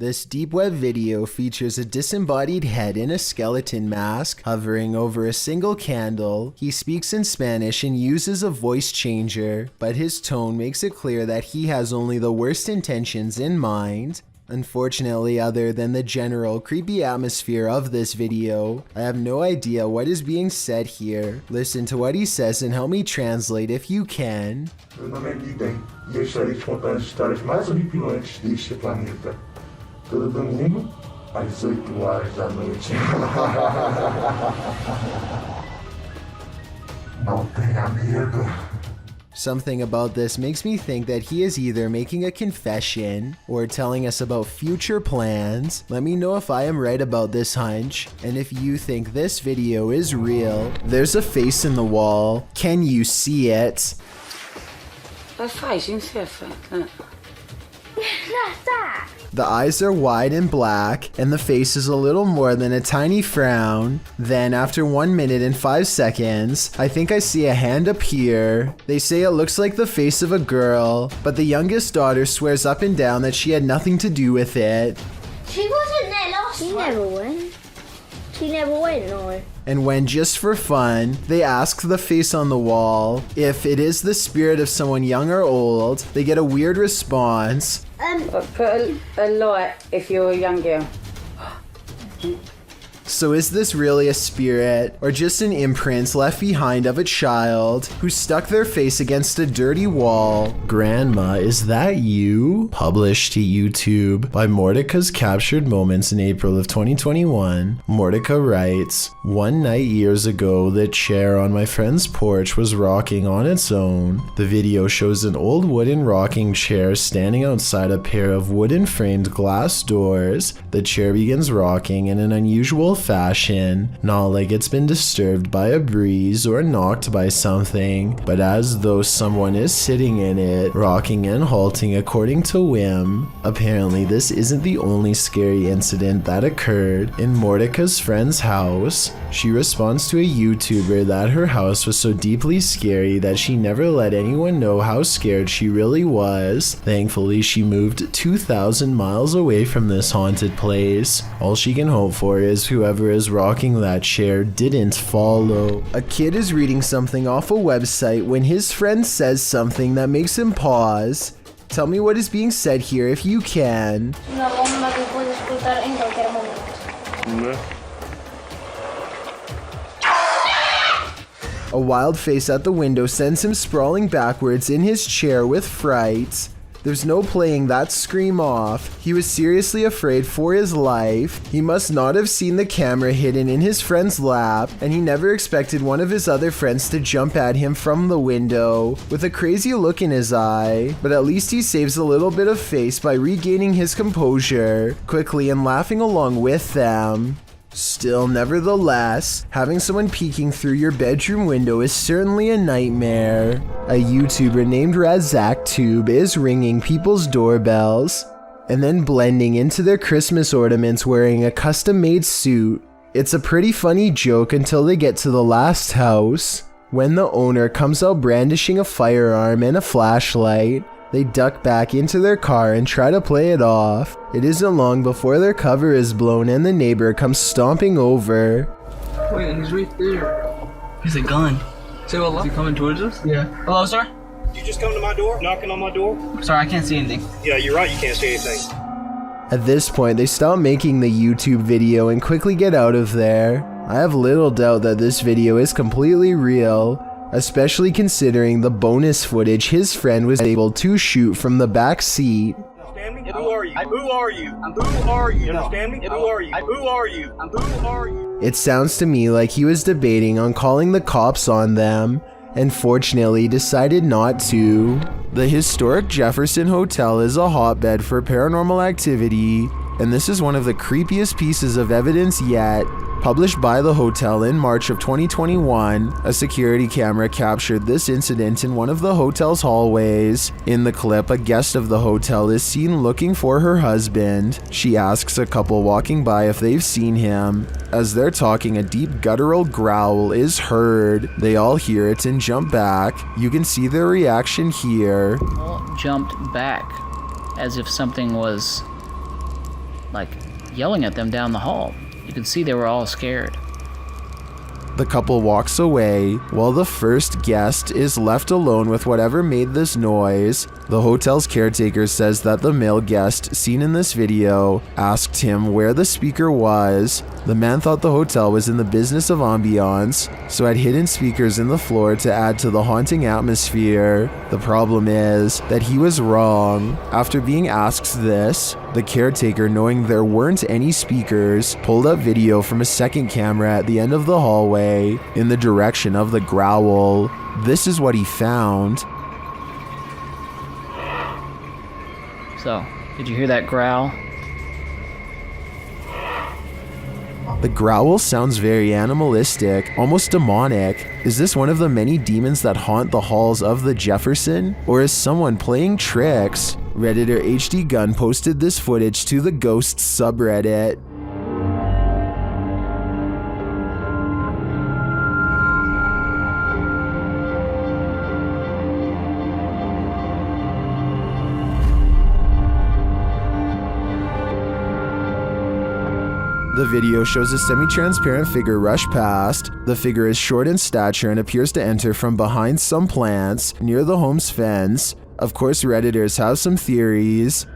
This deep web video features a disembodied head in a skeleton mask hovering over a single candle. He speaks in Spanish and uses a voice changer, but his tone makes it clear that he has only the worst intentions in mind. Unfortunately, other than the general creepy atmosphere of this video, I have no idea what is being said here. Listen to what he says and help me translate if you can. Meu nome é Guidem e estarei te contando as histórias mais horripilantes deste planeta. Todo domingo, às 8 horas da noite. Não tenha medo. Something about this makes me think that he is either making a confession or telling us about future plans. Let me know if I am right about this hunch, and if you think this video is real. There's a face in the wall. Can you see it? A face, you can see a face. Look. That's that. The eyes are wide and black, and the face is a little more than a tiny frown. Then, after 1 minute and 5 seconds, I think I see a hand appear. They say it looks like the face of a girl, but the youngest daughter swears up and down that she had nothing to do with it. She wasn't there last time. She never went. She never went, no. And when, just for fun, they ask the face on the wall if it is the spirit of someone young or old, they get a weird response. Put a light if you're a young girl. So is this really a spirit, or just an imprint left behind of a child who stuck their face against a dirty wall? Grandma, is that you? Published to YouTube by Mordecai's Captured Moments in April of 2021. Mordecai writes, "One night years ago, the chair on my friend's porch was rocking on its own. The video shows an old wooden rocking chair standing outside a pair of wooden framed glass doors. The chair begins rocking in an unusual fashion, not like it's been disturbed by a breeze or knocked by something, but as though someone is sitting in it, rocking and halting according to whim." Apparently, this isn't the only scary incident that occurred in Mordecai's friend's house. She responds to a YouTuber that her house was so deeply scary that she never let anyone know how scared she really was. Thankfully, she moved 2,000 miles away from this haunted place. All she can hope for is whoever is rocking that chair didn't follow. A kid is reading something off a website when his friend says something that makes him pause. Tell me what is being said here if you can. Una bomba que puede explotar en cualquier momento. A wild face at the window sends him sprawling backwards in his chair with fright. There's no playing that scream off. He was seriously afraid for his life. He must not have seen the camera hidden in his friend's lap, and he never expected one of his other friends to jump at him from the window with a crazy look in his eye. But at least he saves a little bit of face by regaining his composure quickly and laughing along with them. Still, nevertheless, having someone peeking through your bedroom window is certainly a nightmare. A YouTuber named RazakTube is ringing people's doorbells and then blending into their Christmas ornaments wearing a custom-made suit. It's a pretty funny joke until they get to the last house. When the owner comes out brandishing a firearm and a flashlight, they duck back into their car and try to play it off. It isn't long before their cover is blown and the neighbor comes stomping over. Wait, he's right there. He's a gun. Say hello? Is he coming towards us? Yeah. Hello, sir? You just come to my door, knocking on my door? Sorry, I can't see anything. Yeah, you're right, you can't see anything. At this point, they stop making the YouTube video and quickly get out of there. I have little doubt that this video is completely real, especially considering the bonus footage his friend was able to shoot from the back seat. Understand me? Who are you? Who are you? Who are you? You understand me? Who are you? Who are you? Who are you? It sounds to me like he was debating on calling the cops on them, and fortunately decided not to. The historic Jefferson Hotel is a hotbed for paranormal activity, and this is one of the creepiest pieces of evidence yet. Published by the hotel in March of 2021, a security camera captured this incident in one of the hotel's hallways. In the clip, a guest of the hotel is seen looking for her husband. She asks a couple walking by if they've seen him. As they're talking, a deep guttural growl is heard. They all hear it and jump back. You can see their reaction here. Jumped back as if something was like, yelling at them down the hall. You could see they were all scared. The couple walks away while the first guest is left alone with whatever made this noise. The hotel's caretaker says that the male guest seen in this video asked him where the speaker was. The man thought the hotel was in the business of ambiance, so had hidden speakers in the floor to add to the haunting atmosphere. The problem is that he was wrong. After being asked this, the caretaker, knowing there weren't any speakers, pulled up video from a second camera at the end of the hallway in the direction of the growl. This is what he found. So, did you hear that growl? The growl sounds very animalistic, almost demonic. Is this one of the many demons that haunt the halls of the Jefferson? Or is someone playing tricks? Redditor HD Gun posted this footage to the Ghosts subreddit. The video shows a semi-transparent figure rush past. The figure is short in stature and appears to enter from behind some plants near the home's fence. Of course, Redditors have some theories.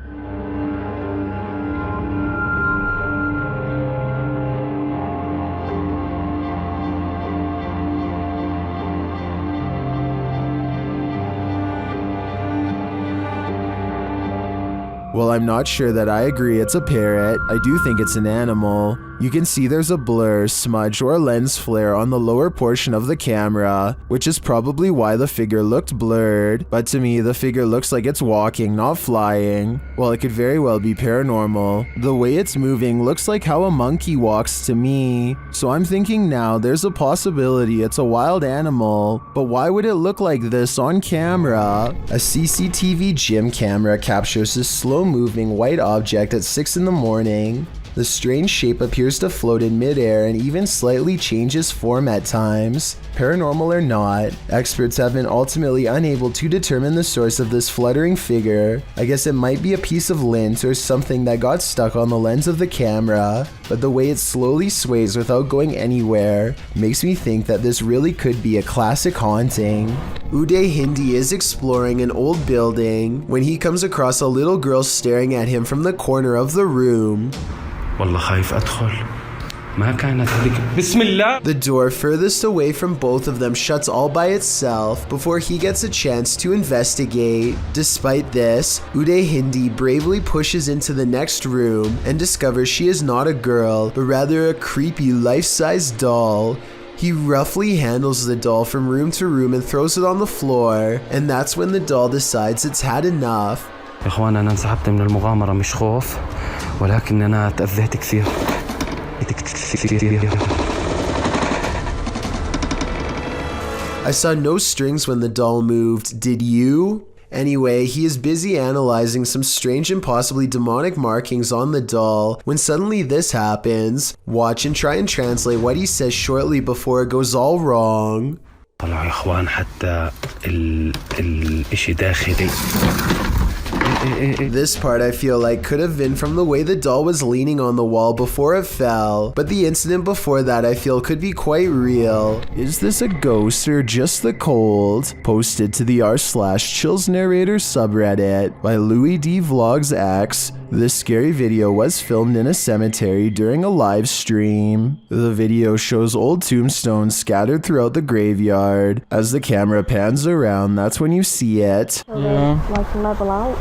Well, I'm not sure that I agree it's a parrot. I do think it's an animal. You can see there's a blur, smudge, or lens flare on the lower portion of the camera, which is probably why the figure looked blurred. But to me, the figure looks like it's walking, not flying. Well, it could very well be paranormal. The way it's moving looks like how a monkey walks to me. So I'm thinking now there's a possibility it's a wild animal, but why would it look like this on camera? A CCTV gym camera captures this slow-moving white object at 6 in the morning. The strange shape appears to float in midair and even slightly changes form at times. Paranormal or not, experts have been ultimately unable to determine the source of this fluttering figure. I guess it might be a piece of lint or something that got stuck on the lens of the camera, but the way it slowly sways without going anywhere makes me think that this really could be a classic haunting. Uday Hindi is exploring an old building when he comes across a little girl staring at him from the corner of the room. والله خايف أدخل ما كانت هذيك بسم الله. The door furthest away from both of them shuts all by itself before he gets a chance to investigate. Despite this, Uday Hindi bravely pushes into the next room and discovers she is not a girl, but rather a creepy life-size doll. He roughly handles the doll from room to room and throws it on the floor, and that's when the doll decides it's had enough. يا إخوان أنا انسحبت من المغامرة مش خوف ولكن أنا تأذيت كثير. I saw no strings when the doll moved, did you? Anyway, he is busy analyzing some strange and possibly demonic markings on the doll when suddenly this happens. Watch and try and translate what he says shortly before it goes all wrong. طلعوا يا إخوان حتى الإشي داخلي. This part I feel like could have been from the way the doll was leaning on the wall before it fell, but the incident before that I feel could be quite real. Is this a ghost or just the cold? Posted to the r/chills narrator subreddit by Louis D Vlogs X. This scary video was filmed in a cemetery during a live stream. The video shows old tombstones scattered throughout the graveyard. As the camera pans around, that's when you see it. Like level out.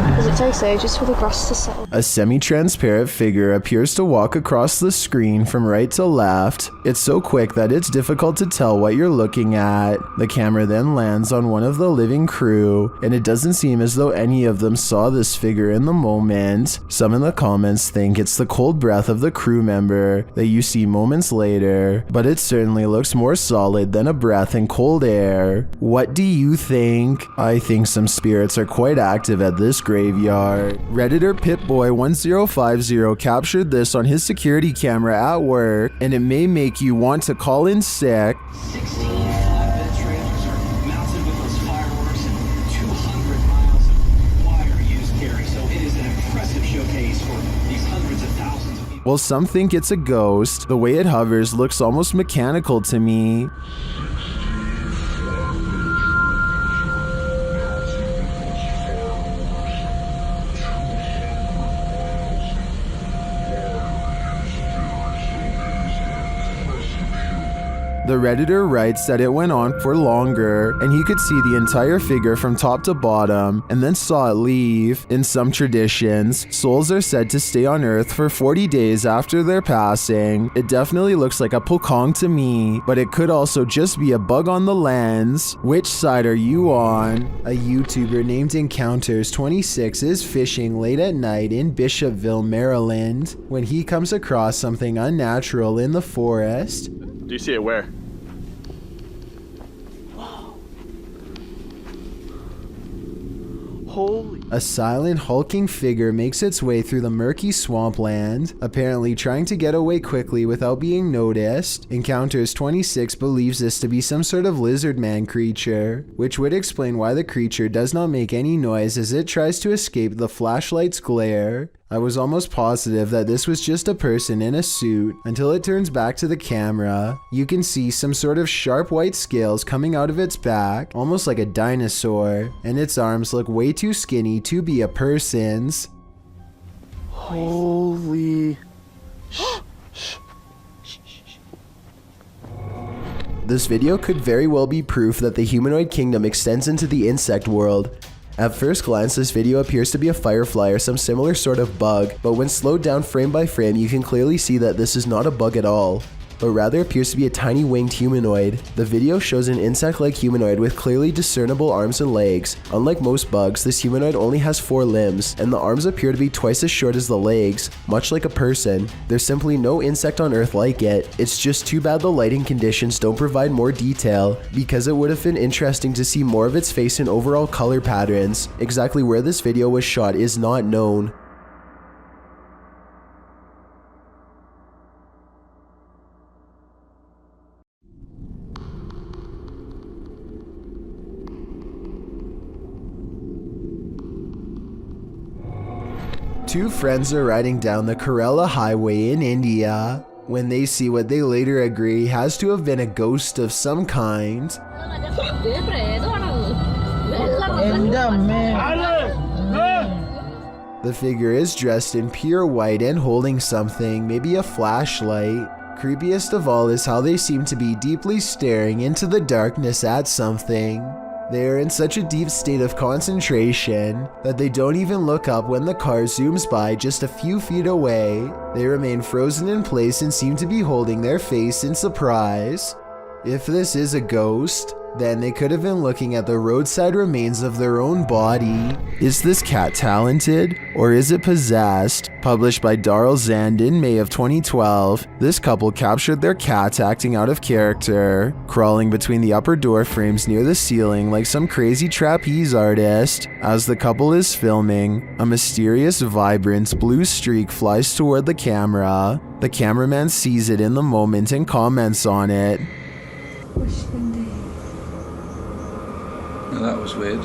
Because it takes ages for the grass to settle. A semi-transparent figure appears to walk across the screen from right to left. It's so quick that it's difficult to tell what you're looking at. The camera then lands on one of the living crew, and it doesn't seem as though any of them saw this figure in the moment. Some in the comments think it's the cold breath of the crew member that you see moments later, but it certainly looks more solid than a breath in cold air. What do you think? I think some spirits are quite active at this graveyard. Redditor Pitboy1050 captured this on his security camera at work, and it may make you want to call in sick. 16 flatbed trailers are mounted with those fireworks and 200 miles of wire used While some think it's a ghost, the way it hovers looks almost mechanical to me. The Redditor writes that it went on for longer, and he could see the entire figure from top to bottom, and then saw it leave. In some traditions, souls are said to stay on Earth for 40 days after their passing. It definitely looks like a pokong to me, but it could also just be a bug on the lens. Which side are you on? A YouTuber named Encounters26 is fishing late at night in Bishopville, Maryland, when he comes across something unnatural in the forest. Do you see it where? Holy. A silent, hulking figure makes its way through the murky swampland, apparently trying to get away quickly without being noticed. Encounters26 believes this to be some sort of lizard man creature, which would explain why the creature does not make any noise as it tries to escape the flashlight's glare. I was almost positive that this was just a person in a suit until it turns back to the camera. You can see some sort of sharp white scales coming out of its back, almost like a dinosaur, and its arms look way too skinny to be a person's. Holy. This video could very well be proof that the humanoid kingdom extends into the insect world. At first glance, this video appears to be a firefly or some similar sort of bug, but when slowed down frame by frame, you can clearly see that this is not a bug at all, but rather appears to be a tiny winged humanoid. The video shows an insect-like humanoid with clearly discernible arms and legs. Unlike most bugs, this humanoid only has 4 limbs, and the arms appear to be twice as short as the legs, much like a person. There's simply no insect on Earth like it. It's just too bad the lighting conditions don't provide more detail, because it would have been interesting to see more of its face and overall color patterns. Exactly where this video was shot is not known. Two friends are riding down the Kerala Highway in India when they see what they later agree has to have been a ghost of some kind. The figure is dressed in pure white and holding something, maybe a flashlight. Creepiest of all is how they seem to be deeply staring into the darkness at something. They are in such a deep state of concentration that they don't even look up when the car zooms by just a few feet away. They remain frozen in place and seem to be holding their face in surprise. If this is a ghost, then they could have been looking at the roadside remains of their own body. Is this cat talented, or is it possessed? Published by Darrell Zand in May of 2012, this couple captured their cat acting out of character, crawling between the upper door frames near the ceiling like some crazy trapeze artist. As the couple is filming, a mysterious, vibrant blue streak flies toward the camera. The cameraman sees it in the moment and comments on it. Now that was weird.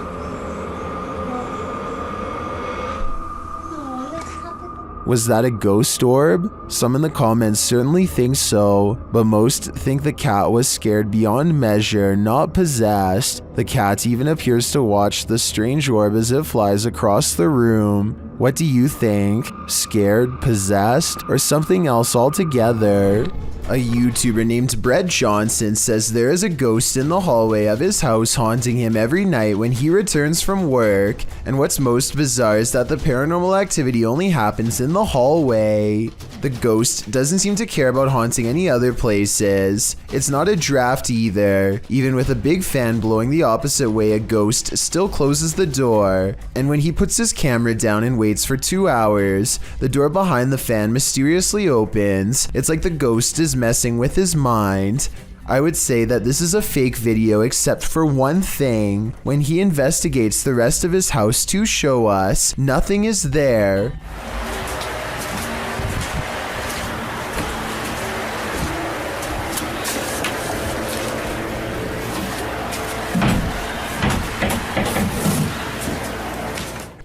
Was that a ghost orb? Some in the comments certainly think so, but most think the cat was scared beyond measure, not possessed. The cat even appears to watch the strange orb as it flies across the room. What do you think? Scared, possessed, or something else altogether? A YouTuber named Brett Johnson says there is a ghost in the hallway of his house haunting him every night when he returns from work, and what's most bizarre is that the paranormal activity only happens in the hallway. The ghost doesn't seem to care about haunting any other places. It's not a draft either. Even with a big fan blowing the opposite way, a ghost still closes the door, and when he puts his camera down and waits for 2 hours, the door behind the fan mysteriously opens. It's like the ghost is messing with his mind. I would say that this is a fake video except for one thing. When he investigates the rest of his house to show us, nothing is there.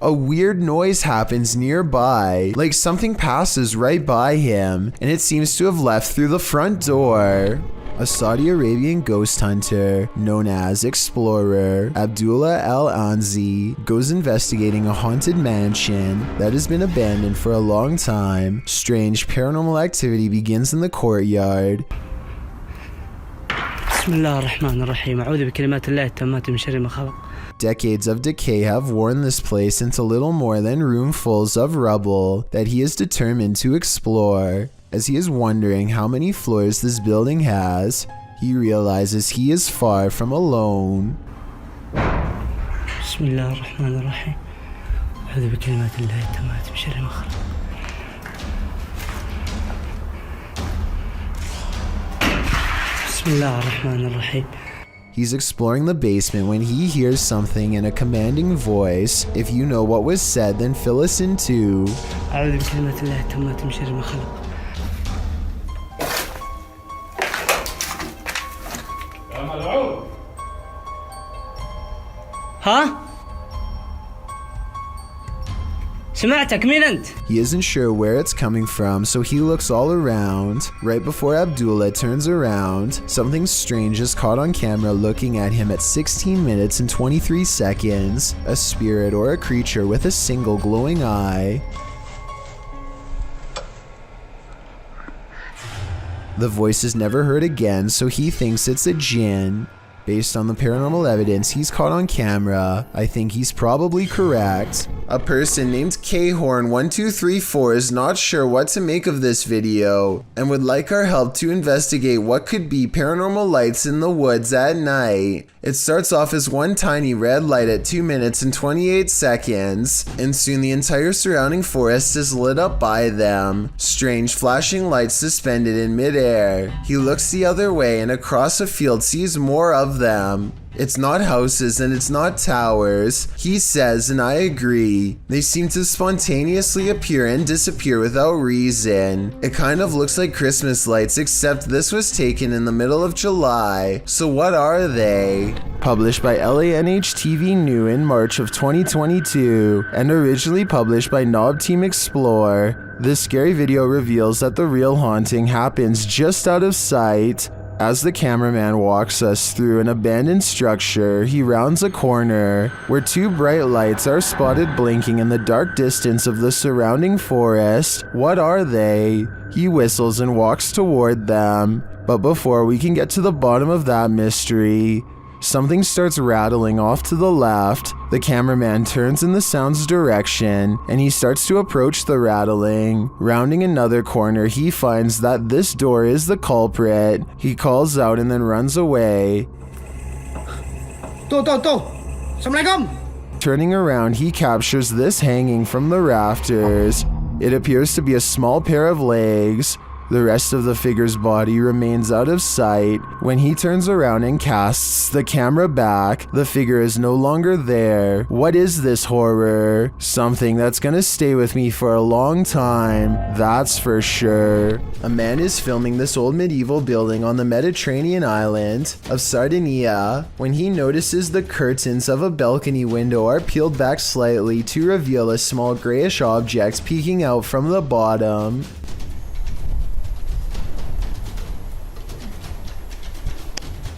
a weird noise happens nearby, like something passes right by him, and it seems to have left through the front door. A Saudi Arabian ghost hunter known as Explorer Abdullah Al-Anzi goes investigating a haunted mansion that has been abandoned for a long time. Strange paranormal activity begins in the courtyard. Decades of decay have worn this place into little more than roomfuls of rubble that he is determined to explore. As he is wondering how many floors this building has, he realizes he is far from alone. He's exploring the basement when he hears something in a commanding voice. If you know what was said, then fill us in too. ها؟ سمعتك مين أنت؟ He isn't sure where it's coming from, so he looks all around. Right before Abdullah turns around, something strange is caught on camera looking at him at 16 minutes and 23 seconds. A spirit or a creature with a single glowing eye. The voice is never heard again, so he thinks it's a jinn. Based on the paranormal evidence he's caught on camera, I think he's probably correct. A person named Khorn1234 is not sure what to make of this video and would like our help to investigate what could be paranormal lights in the woods at night. It starts off as one tiny red light at 2 minutes and 28 seconds, and soon the entire surrounding forest is lit up by them. Strange flashing lights suspended in midair. He looks the other way and across a field sees more of them. It's not houses and it's not towers, he says, and I agree. They seem to spontaneously appear and disappear without reason. It kind of looks like Christmas lights, except this was taken in the middle of July. So what are they? Published by LANH-TV New in March of 2022, and originally published by Knob Team Explore, this scary video reveals that the real haunting happens just out of sight. As the cameraman walks us through an abandoned structure, he rounds a corner where two bright lights are spotted blinking in the dark distance of the surrounding forest. What are they? He whistles and walks toward them. But before we can get to the bottom of that mystery, something starts rattling off to the left. The cameraman turns in the sound's direction and he starts to approach the rattling. Rounding another corner, he finds that this door is the culprit. He calls out and then runs away. Assalamualaikum. Turning around, he captures this hanging from the rafters. It appears to be a small pair of legs. The rest of the figure's body remains out of sight. When he turns around and casts the camera back, the figure is no longer there. What is this horror? Something that's gonna stay with me for a long time, that's for sure. A man is filming this old medieval building on the Mediterranean island of Sardinia when he notices the curtains of a balcony window are peeled back slightly to reveal a small grayish object peeking out from the bottom.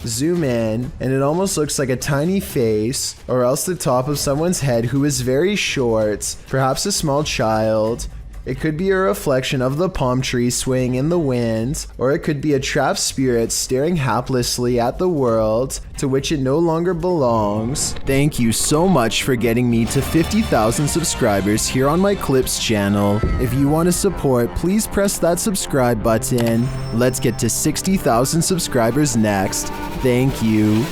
Zoom in, and it almost looks like a tiny face, or else the top of someone's head who is very short, perhaps a small child. It could be a reflection of the palm tree swaying in the wind, or it could be a trapped spirit staring haplessly at the world to which it no longer belongs. Thank you so much for getting me to 50,000 subscribers here on my Clips channel. If you want to support, please press that subscribe button. Let's get to 60,000 subscribers next. Thank you.